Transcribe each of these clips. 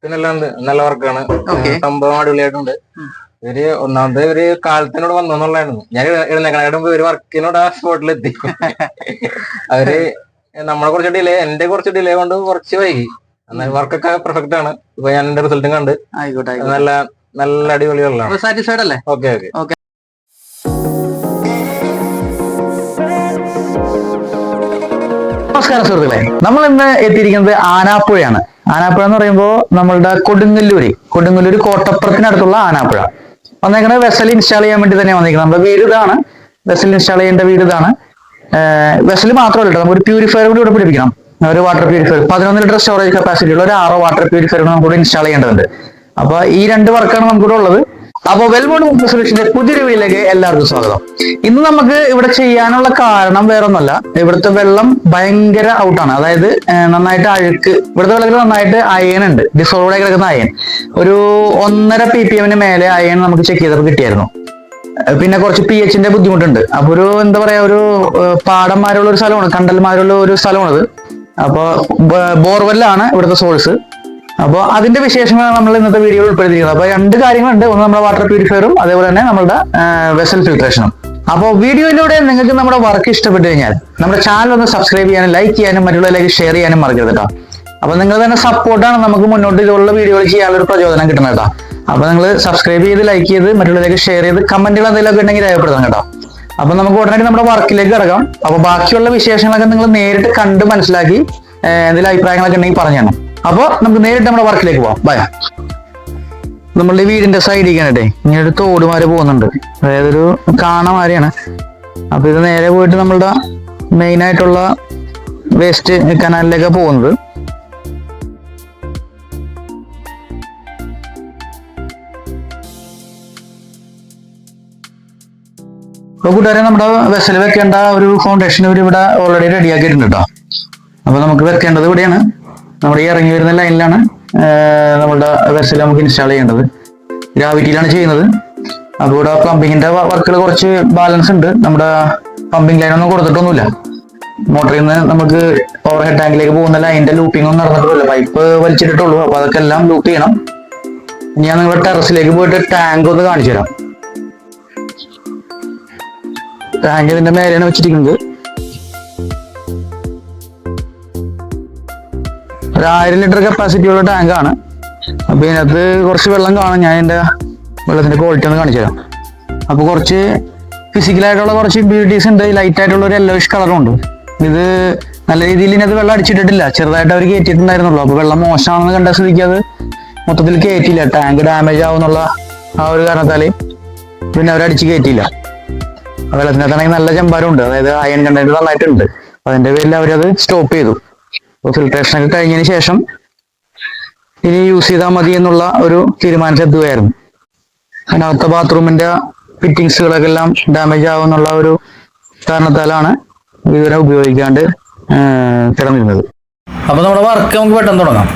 പിന്നെല്ലാം നല്ല വർക്കാണ്. സംഭവം അടിപൊളിയായിട്ടുണ്ട്. ഇവര് ഒന്നാമത് ഒരു കാലത്തിനോട് വന്നോന്നുള്ളതായിരുന്നു. ഞാൻ എഴുന്നേക്കണ ഒരു വർക്കിനോട് ആ സ്പോട്ടിൽ എത്തി. അവര് നമ്മളെ കുറച്ച് ഡിലേ, എന്റെ കുറച്ച് ഡിലേ കൊണ്ട് കുറച്ച് വൈകി. എന്നാൽ വർക്കൊക്കെ പെർഫെക്റ്റ് ആണ്. ഇപ്പൊ ഞാൻ എന്റെ റിസൾട്ടും കണ്ട് നല്ല നല്ല അടിപൊളികളാണ്. സാറ്റിസ്ഫൈഡ് അല്ലേ? Okay okay. നമസ്കാരം സുഹൃത്തുക്കളെ, നമ്മൾ ഇന്ന് എത്തിയിരിക്കുന്നത് ആനാപ്പുഴയാണ്. ആനാപ്പുഴ എന്ന് പറയുമ്പോൾ നമ്മളുടെ കൊടുങ്ങല്ലൂര് കോട്ടപ്പുറത്തിനടുത്തുള്ള ആനാപ്പുഴ. വന്നേക്കുന്നത് വെസൽ ഇൻസ്റ്റാൾ ചെയ്യാൻ വേണ്ടി തന്നെ വന്നിരിക്കുന്നത്. നമ്മുടെ വീട് ഇതാണ്, വെസൽ ഇൻസ്റ്റാൾ ചെയ്യേണ്ട വീട് ഇതാണ്. വെസൽ മാത്രമല്ല, നമുക്ക് പ്യൂരിഫയർ കൂടി ഇവിടെ പിടിപ്പിക്കണം. ഒരു water purifier 11 litre storage capacity ഉള്ള ഒരു 6 വാട്ടർ പ്യൂരിഫയർ നമുക്ക് ഇൻസ്റ്റാൾ ചെയ്യേണ്ടതുണ്ട്. അപ്പൊ ഈ 2 വർക്കാണ് നമുക്കിവിടെ ഉള്ളത്. അപ്പൊ വെൽമോണ്ട് മുമ്പ് സൊല്യൂഷന്റെ പുതിയൊരു വീട്ടിലേക്ക് എല്ലാവർക്കും സ്വാഗതം. ഇന്ന് നമുക്ക് ഇവിടെ ചെയ്യാനുള്ള കാരണം വേറൊന്നുമല്ല, ഇവിടുത്തെ വെള്ളം ഭയങ്കര ഔട്ടാണ്. അതായത് നന്നായിട്ട് അഴുക്ക്, ഇവിടുത്തെ വെള്ളത്തിൽ നന്നായിട്ട് അയൺ ഉണ്ട്, ഡിസോൾവ് ആയി കിടക്കുന്ന അയൺ. ഒരു 1.5 ppm മേലെ അയൺ നമുക്ക് ചെക്ക് ചെയ്തപ്പോൾ കിട്ടിയായിരുന്നു. പിന്നെ കുറച്ച് pH ന്റെ ബുദ്ധിമുട്ടുണ്ട്. അപ്പൊ ഒരു എന്താ പറയാ, ഒരു പാടന്മാരുള്ള ഒരു സ്ഥലമാണ്, കണ്ടൽമാരുള്ള ഒരു സ്ഥലമാണത്. അപ്പൊ ബോർവെല്ലാണ് ഇവിടുത്തെ സോഴ്സ്. അപ്പോൾ അതിന്റെ വിശേഷങ്ങളാണ് നമ്മൾ ഇന്നത്തെ വീഡിയോയിൽ ഉൾപ്പെടുത്തിയിരിക്കുന്നത്. അപ്പൊ 2 കാര്യങ്ങളുണ്ട്. ഒന്ന് നമ്മുടെ വാട്ടർ പ്യൂരിഫയറും അതേപോലെ തന്നെ നമ്മുടെ വെസൽ ഫിൽട്രേഷനും. അപ്പോൾ വീഡിയോയിലൂടെ നിങ്ങൾക്ക് നമ്മുടെ വർക്ക് ഇഷ്ടപ്പെട്ടു കഴിഞ്ഞാൽ നമ്മുടെ ചാനൽ ഒന്ന് സബ്സ്ക്രൈബ് ചെയ്യാനും ലൈക്ക് ചെയ്യാനും മറ്റുള്ളവരിലേക്ക് ഷെയർ ചെയ്യാനും മറക്കരുത് കേട്ടോ. അപ്പൊ നിങ്ങൾ തന്നെ സപ്പോർട്ടാണ് നമുക്ക് മുന്നോട്ട് ഇതുള്ള വീഡിയോകൾ ചെയ്യാനുള്ള ഒരു പ്രചോദനം കിട്ടുന്നത് കേട്ടോ. അപ്പൊ നിങ്ങൾ സബ്സ്ക്രൈബ് ചെയ്ത് ലൈക്ക് ചെയ്ത് മറ്റുള്ളവരിലേക്ക് ഷെയർ ചെയ്ത് കമന്റുകൾ എന്തെങ്കിലുമൊക്കെ ഉണ്ടെങ്കിൽ രേഖപ്പെടുത്താം കേട്ടോ. അപ്പൊ നമുക്ക് ഉടനടി നമ്മുടെ വർക്കിലേക്ക് കിടക്കാം. അപ്പൊ ബാക്കിയുള്ള വിശേഷങ്ങളൊക്കെ നിങ്ങൾ നേരിട്ട് കണ്ട് മനസ്സിലാക്കി എന്തെങ്കിലും അഭിപ്രായങ്ങളൊക്കെ ഉണ്ടെങ്കിൽ പറഞ്ഞു തരണം. അപ്പൊ നമുക്ക് നേരിട്ട് നമ്മുടെ വർക്കിലേക്ക് പോവാം. ബൈ. നമ്മളുടെ വീടിന്റെ സൈഡിൽ കാണട്ടെ, ഇങ്ങനെ ഒരു തോടുമാര് പോകുന്നുണ്ട്, അതായത് ഒരു കാണമാരിയാണ്. അപ്പൊ ഇത് നേരെ പോയിട്ട് നമ്മളുടെ മെയിൻ ആയിട്ടുള്ള വേസ്റ്റ് കനാലിലേക്ക് പോകുന്നത്. അപ്പൊ കൂട്ടുകാരെ, നമ്മുടെ വെസൽ വെക്കേണ്ട ഒരു ഫൗണ്ടേഷൻ ഇവിടെ ഓൾറെഡി റെഡിയാക്കിയിട്ടുണ്ട് കേട്ടോ. അപ്പൊ നമുക്ക് വെക്കേണ്ടത് ഇവിടെയാണ്, നമ്മുടെ ഈ ഇറങ്ങി വരുന്ന ലൈനിലാണ് നമ്മളുടെ വെസൽ നമുക്ക് ഇൻസ്റ്റാൾ ചെയ്യേണ്ടത്. ഗ്രാവിറ്റിയിലാണ് ചെയ്യുന്നത്. അപ്പൊ ഇവിടെ പ്ലംബിങ്ങിന്റെ വർക്കുകൾ കുറച്ച് ബാലൻസ് ഉണ്ട്. നമ്മുടെ പമ്പിംഗ് ലൈനൊന്നും കൊടുത്തിട്ടൊന്നുമില്ല. മോട്ടറിൽ നിന്ന് നമുക്ക് ഓവർ ഹെഡ് ടാങ്കിലേക്ക് പോകുന്ന ലൈനിന്റെ ലൂപ്പിംഗ് ഒന്നും നടന്നിട്ടില്ല, പൈപ്പ് വലിച്ചിട്ടുള്ളൂ. അപ്പൊ അതൊക്കെ എല്ലാം ലൂപ്പ് ചെയ്യണം. ഞാൻ നിങ്ങളുടെ ടെറസിലേക്ക് പോയിട്ട് ടാങ്ക് ഒന്ന് കാണിച്ചു തരാം. ടാങ്ക് ഇതിന്റെ മേലെയാണ് വെച്ചിരിക്കുന്നത്. ഒരു 1000 ലിറ്റർ കപ്പാസിറ്റി ഉള്ള ടാങ്കാണ്. അപ്പൊ ഇതിനകത്ത് കുറച്ച് വെള്ളം കാണും. ഞാൻ ഇതിന്റെ വെള്ളത്തിന്റെ ക്വാളിറ്റി ഒന്ന് കാണിച്ചു തരാം. അപ്പൊ കുറച്ച് ഫിസിക്കലായിട്ടുള്ള കുറച്ച് ഇമ്പ്യൂരിറ്റീസ് ഉണ്ട്. ലൈറ്റ് ആയിട്ടുള്ള ഒരു യെല്ലോയിഷ് കളറും ഉണ്ട്. ഇത് നല്ല രീതിയിൽ ഇതിനകത്ത് വെള്ളം അടിച്ചിട്ടിട്ടില്ല, ചെറുതായിട്ട് അവർ കയറ്റിയിട്ടുണ്ടായിരുന്നുള്ളൂ. അപ്പൊ വെള്ളം മോശമാണെന്ന് കണ്ട സ്ഥിതിക്ക് അത് മൊത്തത്തിൽ കയറ്റിയില്ല. ടാങ്ക് ഡാമേജ് ആവുന്നുള്ള ആ ഒരു കാരണത്താല് പിന്നെ അവരടിച്ച് കയറ്റിയില്ല. വെള്ളത്തിനകത്താണെങ്കിൽ നല്ല ചെമ്പാരം ഉണ്ട്, അതായത് അയൺ കണ്ടന്റ് നന്നായിട്ടുണ്ട്. അതിന്റെ പേരിൽ അവരത് സ്റ്റോപ്പ് ചെയ്തു. ഫിൽട്രേഷൻ ഒക്കെ കഴിഞ്ഞതിന് ശേഷം ഇനി യൂസ് ചെയ്താൽ മതി എന്നുള്ള ഒരു തീരുമാനത്തെത്തുകയായിരുന്നു. അതിനകത്തെ ബാത്റൂമിന്റെ ഫിറ്റിങ്സുകളൊക്കെ എല്ലാം ഡാമേജ് ആവുന്നുള്ള ഒരു കാരണത്താലാണ് ഇതിനെ ഉപയോഗിക്കാണ്ട് കിടന്നിരുന്നത്. അപ്പൊ നമ്മുടെ വർക്ക് നമുക്ക് പെട്ടെന്ന് തുടങ്ങാം.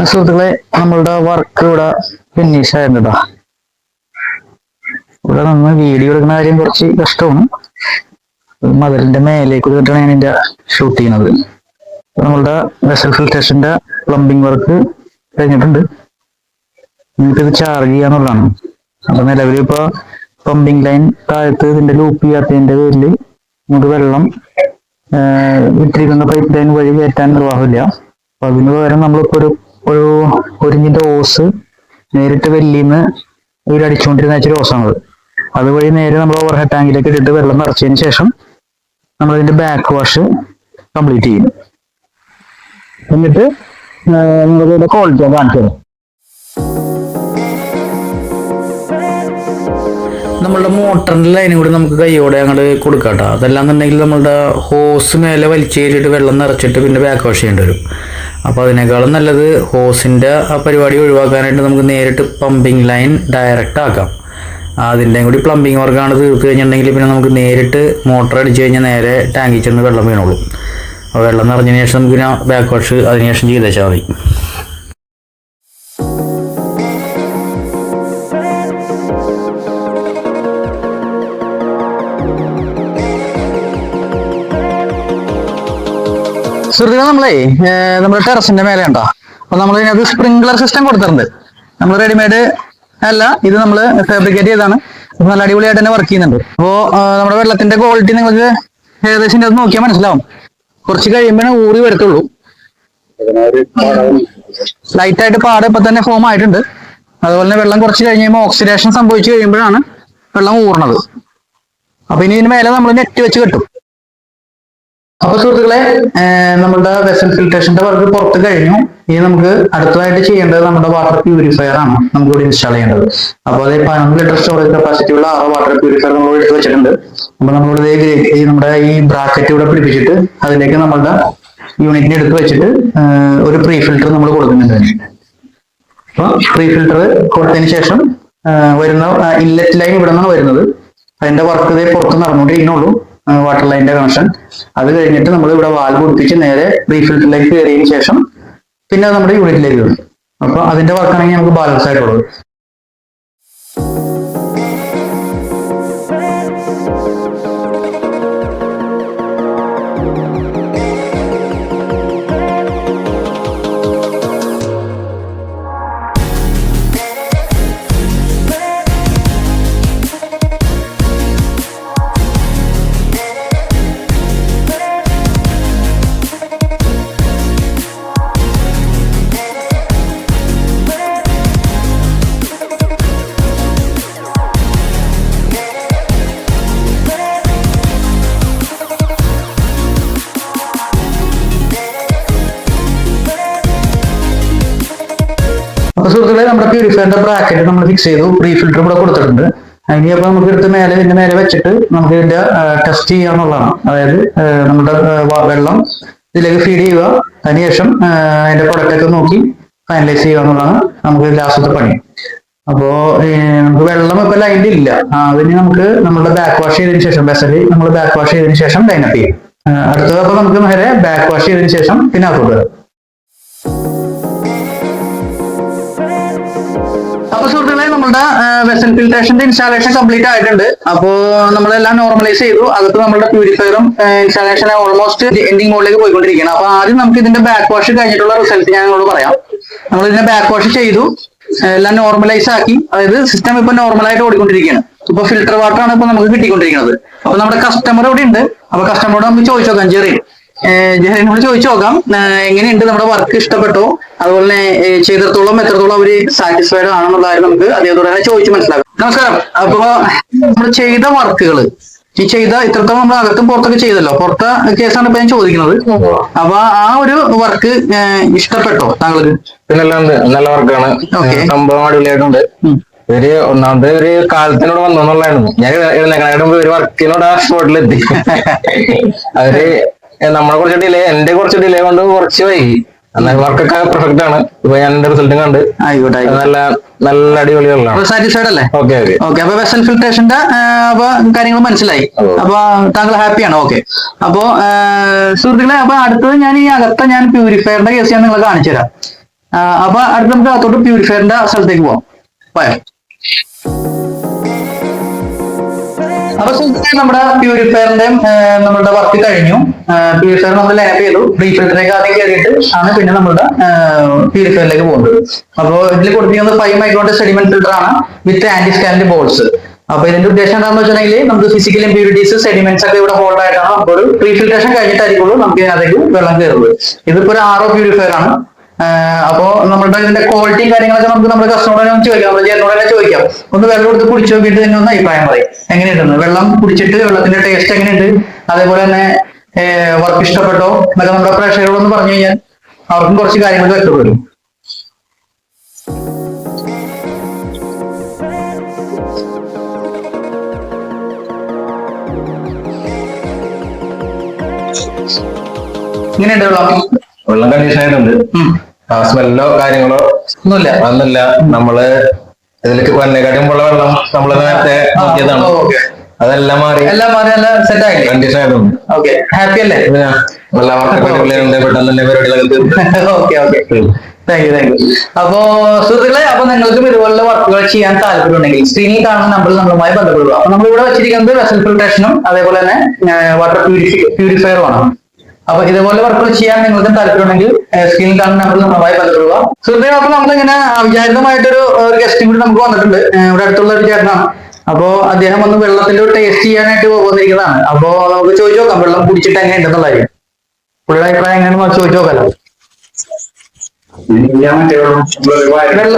സുഹൃത്തുക്കളെ, നമ്മളുടെ വർക്ക് ഇവിടെ ഫിനിഷ് ആയിരുന്നതാ. ഇവിടെ നമ്മൾ വീഡിയോ എടുക്കുന്ന കാര്യം കുറച്ച് കഷ്ടമാണ്. മതിലിന്റെ മേലേക്ക് നിന്നിട്ടാണ് ഞാൻ ഇതിന്റെ ഷൂട്ട് ചെയ്യുന്നത്. നമ്മളുടെ വെസൽ ഫിൽട്രേഷന്റെ പ്ലംബിംഗ് വർക്ക് കഴിഞ്ഞിട്ടുണ്ട്. നമുക്കിത് ചാർജ് ചെയ്യാന്നുള്ളതാണ്. അപ്പൊ നിലവിൽ ഇപ്പൊ പമ്പിംഗ് ലൈൻ താഴത്ത് ഇതിന്റെ ലൂപ്പ് ചെയ്യാത്തതിന്റെ പേരിൽ നമുക്ക് വെള്ളം ഇട്ടിരിക്കുന്ന പൈപ്പ് ലൈൻ വഴി കയറ്റാൻ നിർവാഹമില്ല. അപ്പൊ അതിന് പകരം നമ്മളിപ്പോ ഒരു ഇഞ്ചിന്റെ ഓസ് നേരിട്ട് വെല്ലിന്ന് അടിച്ചുകൊണ്ടിരുന്ന ഓസാണത്. അതുവഴി നേരെ നമ്മൾ ഓവർ ഹെഡ് ടാങ്കിലേക്ക് ഇട്ടിട്ട് വെള്ളം നിറച്ചതിന് ശേഷം നമ്മളതിന്റെ ബാക്ക് വാഷ് കംപ്ലീറ്റ് ചെയ്യും. എന്നിട്ട് നമ്മളിവിടെ ക്വാളിറ്റി കാണിച്ചു തരാം. നമ്മളുടെ മോട്ടറിന്റെ ലൈനും കൂടി നമുക്ക് കൈയോടെ അങ്ങോട്ട് കൊടുക്കാട്ടോ. അതല്ലാന്നുണ്ടെങ്കിൽ നമ്മളുടെ ഹോസ് മേലെ വലിച്ചു കയറ്റിയിട്ട് വെള്ളം നിറച്ചിട്ട് പിന്നെ ബാക്ക് വാഷ് ചെയ്യേണ്ടി വരും. അപ്പോൾ അതിനേക്കാളും നല്ലത് ഹോസിന്റെ ആ പരിപാടി ഒഴിവാക്കാനായിട്ട് നമുക്ക് നേരിട്ട് പമ്പിങ് ലൈൻ ഡയറക്റ്റ് ആക്കാം. അതിൻ്റെയും കൂടി പ്ലംബിങ് വർക്കാണ് തീർത്ത് കഴിഞ്ഞിട്ടുണ്ടെങ്കിൽ പിന്നെ നമുക്ക് നേരിട്ട് മോട്ടർ അടിച്ചു കഴിഞ്ഞാൽ നേരെ ടാങ്കിൽ ചെന്ന് വെള്ളം വീണോളും. അപ്പോൾ വെള്ളം നിറഞ്ഞതിന് ശേഷം നമുക്ക് പിന്നെ ബാക്ക് വാഷ് അതിനുശേഷം ചെയ്തേച്ചാൽ മതി. സുഹൃത്തുക്കളെ, നമ്മുടെ ടെറസിന്റെ മേലെ ഉണ്ടോ. അപ്പൊ നമ്മൾ ഇതിനകത്ത് സ്പ്രിംഗ്ലർ സിസ്റ്റം കൊടുത്തിട്ടുണ്ട്. നമ്മൾ റെഡിമെയ്ഡ് അല്ല, ഇത് നമ്മൾ ഫാബ്രിക്കേറ്റ് ചെയ്താണ്. നല്ല അടിപൊളിയായിട്ട് തന്നെ വർക്ക് ചെയ്യുന്നുണ്ട്. അപ്പോൾ നമ്മുടെ വെള്ളത്തിന്റെ ക്വാളിറ്റി നിങ്ങൾക്ക് ഏകദേശം അത് നോക്കിയാൽ മനസ്സിലാവും. കുറച്ച് കഴിയുമ്പോഴേ ഊറി വരത്തുള്ളൂ. ലൈറ്റായിട്ട് പാട് ഇപ്പൊ തന്നെ ഫോം ആയിട്ടുണ്ട്. അതുപോലെ തന്നെ വെള്ളം കുറച്ച് കഴിഞ്ഞ് കഴിയുമ്പോൾ ഓക്സിഡേഷൻ സംഭവിച്ചു കഴിയുമ്പോഴാണ് വെള്ളം ഊർണത്. അപ്പൊ ഇനി ഇതിന് മേലെ നമ്മൾ നെറ്റ് വെച്ച് കെട്ടും. അപ്പൊ സുഹൃത്തുക്കളെ, നമ്മുടെ വെസൽ ഫിൽട്രേഷന്റെ വർക്ക് പുറത്ത് കഴിഞ്ഞു. ഇനി നമുക്ക് അടുത്തതായിട്ട് ചെയ്യേണ്ടത് നമ്മുടെ വാട്ടർ പ്യൂരിഫയർ ആണ് നമുക്ക് ഇവിടെ ഇൻസ്റ്റാൾ ചെയ്യേണ്ടത്. അപ്പോൾ അത് 11 ലിറ്റർ സ്റ്റോറേജ് കപ്പാസിറ്റി ഉള്ള 6 വാട്ടർ പ്യൂരിഫയർ നമ്മൾ എടുത്ത് വെച്ചിട്ടുണ്ട്. അപ്പൊ നമ്മളിവിടെ നമ്മുടെ ഈ ബ്രാക്കറ്റ് ഇവിടെ പിടിപ്പിച്ചിട്ട് അതിലേക്ക് നമ്മളുടെ യൂണിറ്റിനെ എടുത്ത് വെച്ചിട്ട് ഒരു പ്രീ ഫിൽറ്റർ നമ്മൾ കൊടുക്കുന്നുണ്ട്. അപ്പൊ പ്രീ ഫിൽറ്റർ കൊടുത്തതിന് ശേഷം വരുന്ന ഇൻലെറ്റ് ലൈൻ ഇവിടെ നിന്നാണ് വരുന്നത്. അതിന്റെ വർക്ക് ഇതേ പുറത്ത് നടന്നുകൊണ്ടിരിക്കുന്നുള്ളൂ, വാട്ടർ ലൈനിന്റെ കണക്ഷൻ. അത് കഴിഞ്ഞിട്ട് നമ്മൾ ഇവിടെ വാൽവ് പിടിപ്പിച്ച് നേരെ പ്രീ ഫിൽറ്ററിലേക്ക് കയറിയതിനു ശേഷം പിന്നെ നമ്മുടെ യൂണിറ്റിലേക്ക് വരും. അപ്പൊ അതിന്റെ വർക്കാണെങ്കിൽ നമുക്ക് ബാലൻസ് ആയിട്ടുള്ളത്. സുഹൃത്തുക്കളെ, നമ്മുടെ പ്യൂരിഫയറിന്റെ ബ്രാക്കറ്റ് നമ്മൾ ഫിക്സ് ചെയ്തു. പ്രീ ഫിൽറ്റർ ഇവിടെ കൊടുത്തിട്ടുണ്ട്. അതിന് അപ്പൊ നമുക്ക് എടുത്ത് ഇതിന്റെ മേലെ വെച്ചിട്ട് നമുക്ക് ഇതിന്റെ ടെസ്റ്റ് ചെയ്യാന്നുള്ളതാണ്. അതായത് നമ്മുടെ വെള്ളം ഇതിലേക്ക് ഫീഡ് ചെയ്യുക, അതിനുശേഷം അതിന്റെ പ്രൊഡക്റ്റ് ഒക്കെ നോക്കി ഫൈനലൈസ് ചെയ്യുക എന്നുള്ളതാണ് നമുക്ക് ലാസ്റ്റത്തെ പണി. അപ്പോ നമുക്ക് വെള്ളം ഇപ്പൊ ലൈനിൽ ഇല്ല. അതിന് നമുക്ക് നമ്മുടെ ബാക്ക് വാഷ് ചെയ്തതിനു ശേഷം വെസല് നമ്മൾ ബാക്ക് വാഷ് ചെയ്തതിനു ശേഷം ലൈനപ്പ് ചെയ്യും. അടുത്തത് അപ്പൊ നമുക്ക് നേരെ ബാക്ക് വാഷ് ചെയ്തതിനു ശേഷം പിന്നെ അകത്തോട്ട് വരാം. അപ്പൊ സുഹൃത്തുക്കളെ, നമ്മുടെ വെസൽ ഫിൽട്രേഷന്റെ ഇൻസ്റ്റാളേഷൻ കംപ്ലീറ്റ് ആയിട്ടുണ്ട്. അപ്പോ നമ്മളെല്ലാം നോർമലൈസ് ചെയ്തു. അകത്ത് നമ്മുടെ പ്യൂരിഫയറും ഇൻസ്റ്റാളേഷൻ ഓൾമോസ്റ്റ് എൻഡിങ് മോഡിലേക്ക് പോയിക്കൊണ്ടിരിക്കുകയാണ്. അപ്പൊ ആദ്യം നമുക്ക് ഇതിന്റെ ബാക്ക് വാഷ് കഴിഞ്ഞിട്ടുള്ള റിസൾട്ട് ഞാൻ നിങ്ങളോട് പറയാം. നമ്മൾ ഇതിന്റെ ബാക്ക് വാഷ് ചെയ്തു, എല്ലാം നോർമലൈസ് ആക്കി. അതായത് സിസ്റ്റം ഇപ്പൊ നോർമലായിട്ട് ഓടിക്കൊണ്ടിരിക്കുകയാണ്. ഇപ്പൊ ഫിൽട്ടർ വാട്ടർ ആണ് ഇപ്പൊ നമുക്ക് കിട്ടിക്കൊണ്ടിരിക്കുന്നത്. അപ്പൊ നമ്മുടെ കസ്റ്റമർ ഇവിടെ ഉണ്ട്. അപ്പൊ കസ്റ്റമറോട് നമുക്ക് ചോദിച്ചു നോക്കാം. ജെറിനോട് ചോദിച്ചു നോക്കാം എങ്ങനെയുണ്ട്, നമ്മുടെ വർക്ക് ഇഷ്ടപ്പെട്ടോ, അതുപോലെ ചെയ്തിടത്തോളം എത്രത്തോളം അവര് സാറ്റിസ്ഫൈഡ് ആണെന്നുള്ള കാര്യം നമുക്ക് അദ്ദേഹത്തോട് തന്നെ ചോദിച്ചു മനസ്സിലാക്കാം. നമസ്കാരം. അപ്പൊ നമ്മൾ ചെയ്ത വർക്കുകൾ ഇത്രത്തോളം നമ്മൾ അകത്തും പുറത്തൊക്കെ ചെയ്തല്ലോ. പുറത്തെ കേസാണ് ഇപ്പൊ ഞാൻ ചോദിക്കുന്നത്. അപ്പൊ ആ ഒരു വർക്ക് ഇഷ്ടപ്പെട്ടോ താങ്കൾക്ക്? നല്ല വർക്കാണ്, സംഭവം അടിപൊളിയായിട്ടുണ്ട്. ഒന്നാമത് ഒരു കാലത്തിനോട് വന്നോന്നുള്ളതായിരുന്നു. ഞാൻ എഴുന്നേക്കണ ഒരു വർക്കിനോട് ആ സ്പോട്ടിലെത്തി. അവര് നമ്മളെ കുറച്ച് ഡിലേ, എന്റെ കുറച്ച് ഡിലേ കൊണ്ട് കുറച്ച് വൈകി. എന്നാൽ വർക്കൊക്കെ പെർഫെക്റ്റ് ആണ്. ഇപ്പൊ ഞാൻ എന്റെ റിസൾട്ടും കണ്ട് നല്ല അടിപൊളികളാണ്. സാറ്റിസ്ഫൈഡ് അല്ലേ? ഓക്കെ. അപ്പൊ വെസൽ ഫിൽട്രേഷന്റെ കാര്യങ്ങൾ മനസ്സിലായി. അപ്പൊ താങ്കൾ ഹാപ്പിയാണ്? ഓക്കെ. അപ്പോ സുഹൃത്തുക്കളെ, അപ്പൊ അടുത്തത് ഞാൻ ഈ അകത്ത പ്യൂരിഫയറിന്റെ കേസ് ഞാൻ നിങ്ങളെ കാണിച്ചു തരാം. അപ്പൊ അടുത്ത് നമുക്ക് അകത്തോട്ട് പ്യൂരിഫയറിന്റെ സ്ഥലത്തേക്ക് പോവാം. പോയോ? അപ്പൊ നമ്മുടെ പ്യൂരിഫയറിന്റെയും നമ്മുടെ വർക്ക് കഴിഞ്ഞു. പ്യൂരിഫയർ നമ്മൾ ലൈനപ്പ് ചെയ്തു. റീഫിൽറ്ററിലേക്ക് ആദ്യം കയറിയിട്ട് ആണ് പിന്നെ നമ്മുടെ പ്യൂരിഫയറിലേക്ക് പോകുന്നത്. അപ്പോൾ ഇതിൽ കൊടുത്തിരിക്കുന്നത് 5 മൈക്രോന്റെ സെഡിമെന്റ് ഫിൽറ്റർ ആണ് വിത്ത് ആന്റി സ്കാലന്റ് ബോൾസ്. അപ്പൊ ഇതിന്റെ ഉദ്ദേശം എന്താണെന്ന് വെച്ചിട്ടുണ്ടെങ്കിൽ നമുക്ക് ഫിസിക്കൽ ഇമ്പ്യൂരിറ്റീസ് സെഡിമെന്റ്സ് ഒക്കെ ഇവിടെ ഹോൾഡ് ആയിട്ടാണ് അപ്പോൾ പ്രീ ഫിൽട്രേഷൻ കഴിഞ്ഞിട്ടായിരിക്കുള്ളൂ നമുക്ക് അതിനകത്തേക്ക് വെള്ളം കയറുന്നത്. ഇതിപ്പോ ഒരു RO പ്യൂരിഫയർ ആണ്. അപ്പോ നമ്മുടെ ഇതിന്റെ ക്വാളിറ്റിയും കാര്യങ്ങളൊക്കെ നമുക്ക് നമ്മുടെ കസ്റ്റമറോട് ചോദിക്കാം, നമ്മുടെ ജനറോട് തന്നെ ചോദിക്കാം. ഒന്ന് വെള്ളം എടുത്ത് കുടിച്ചു നോക്കിയിട്ട് തന്നെ ഒന്ന് അഭിപ്രായം പറയും എങ്ങനെയുണ്ടെന്ന്. വെള്ളം കുടിച്ചിട്ട് വെള്ളത്തിന്റെ ടേസ്റ്റ് എങ്ങനെയുണ്ട്, അതേപോലെ തന്നെ വർക്ക് ഇഷ്ടപ്പെട്ടോ എന്നൊക്കെ നമ്മുടെ പ്രേക്ഷകരോടൊന്ന് പറഞ്ഞു കഴിഞ്ഞാൽ അവർക്കും കുറച്ച് കാര്യങ്ങൾ വ്യക്തപ്പെടും. ഇങ്ങനെയുണ്ട് വെള്ളം കണ്ടീഷൻ ആയിട്ടുണ്ട്. സ്മെല്ലോ കാര്യങ്ങളോ ഒന്നുമില്ല. നമ്മള് ഇതിലേക്ക് വന്നേക്കാട്ടും ഉള്ള വെള്ളം നമ്മള് നേരത്തെ നോക്കിയതാണ്. അതെല്ലാം മാറി നല്ല സെറ്റ് ആയി കണ്ടീഷൻ ആയിട്ടുണ്ട്. ഓക്കെ, ഹാപ്പി അല്ലേ? വെള്ളം പെട്ടെന്ന് തന്നെ പരിപാടികളൊക്കെ. ഓക്കെ. Thank you. അപ്പോ സുഹൃത്തുക്കളെ, അപ്പൊ നിങ്ങൾക്കും ഇതുപോലുള്ള വർക്കുകൾ ചെയ്യാൻ താല്പര്യമുണ്ടെങ്കിൽ സ്ക്രീനിൽ കാണുന്ന നമ്പറിൽ നമ്മളുമായി ബന്ധപ്പെടുക. അപ്പൊ നമ്മൾ ഇവിടെ വെച്ചിരിക്കുന്നത് വെസൽ ഫിൽട്രേഷനും അതേപോലെ തന്നെ വാട്ടർ പ്യൂരിഫയറുമാണ്. അപ്പൊ ഇതുപോലെ വർക്കുകൾ ചെയ്യാൻ നിങ്ങൾക്ക് താല്പര്യമുണ്ടെങ്കിൽ സ്ക്രീനിൽ കാണുന്ന നമ്പറിൽ നമ്മളുമായി ബന്ധപ്പെടുക. സുഹൃത്തുക്കളെ, അപ്പൊ നമ്മളിങ്ങനെ അവിചാരിതമായിട്ടൊരു ഗസ്റ്റ് കൂടി നമുക്ക് വന്നിട്ടുണ്ട്. ഇവിടെ അടുത്തുള്ള ഒരു ചേട്ടനാണ്. അപ്പോ അദ്ദേഹം ഒന്ന് വെള്ളത്തിന്റെ ടേസ്റ്റ് ചെയ്യാനായിട്ട് വന്നിരിക്കുന്നതാണ്. അപ്പോ നമുക്ക് ചോദിച്ചു നോക്കാം വെള്ളം കുടിച്ചിട്ട് എങ്ങനെ ഉണ്ടെന്നുള്ള കാര്യം. പുള്ളിയുടെ അഭിപ്രായം എങ്ങനെയാണെന്ന് ചോദിച്ചു നോക്കാലോ.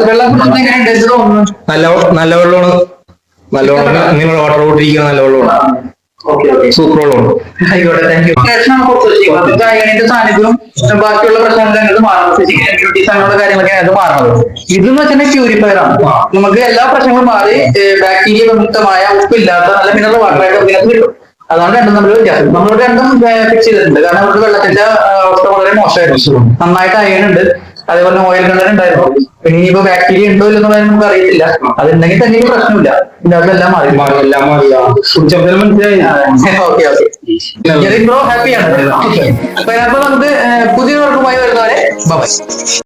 വെള്ളം എങ്ങനെയുണ്ട് തോന്നുന്നു? നല്ല വെള്ളമാണ്. നിങ്ങൾ വാട്ടർ കൂട്ടിരിക്കുന്ന നല്ല വെള്ളമാണ്. സൂപ്പർ വെള്ളമാണ്. ആയിക്കോട്ടെ, താങ്ക് യു. സാന്നിധ്യവും ബാക്കിയുള്ള പ്രശ്നങ്ങൾ മാറുന്നത്, അങ്ങനെയുള്ള കാര്യങ്ങളൊക്കെ അത് മാറുന്നത്. ഇതെന്ന് വെച്ചിട്ടുണ്ടെങ്കിൽ പ്യൂരിഫയർ ആണ്. നമുക്ക് എല്ലാ പ്രശ്നങ്ങളും മാറി ബാക്ടീരിയ വിമുക്തമായ ഉപ്പില്ലാത്ത നല്ല മിനറൽ വാട്ടറായിട്ട് ഇതിനകത്ത് കിട്ടും. അതാണ് രണ്ടും തമ്മിൽ വ്യത്യാസം. നമ്മൾ രണ്ടും ഫിക്സ് ചെയ്തിട്ടുണ്ട്. കാരണം നമുക്ക് വെള്ളത്തിന്റെ അവസ്ഥ വളരെ മോശമായിരുന്നു. നന്നായിട്ട് അയൺ ഉണ്ട്, അതേപോലെ ഓയിൽ കണ്ടന്റ് ഉണ്ടായിരുന്നു. പിന്നെ ഇനിയിപ്പോ ബാക്ടീരിയ ഉണ്ടോ ഇല്ലെന്ന് പറയാൻ നമുക്ക് അറിയത്തില്ല. അതുണ്ടെങ്കിൽ തന്നെ പ്രശ്നമില്ല. ഇതെല്ലാം മാറി. ഓക്കെ. ബ്രോ ഹാപ്പിയാണ്. അപ്പൊ നമുക്ക് പുതിയ വർക്കുമായി വരുന്നവരെ ബൈ.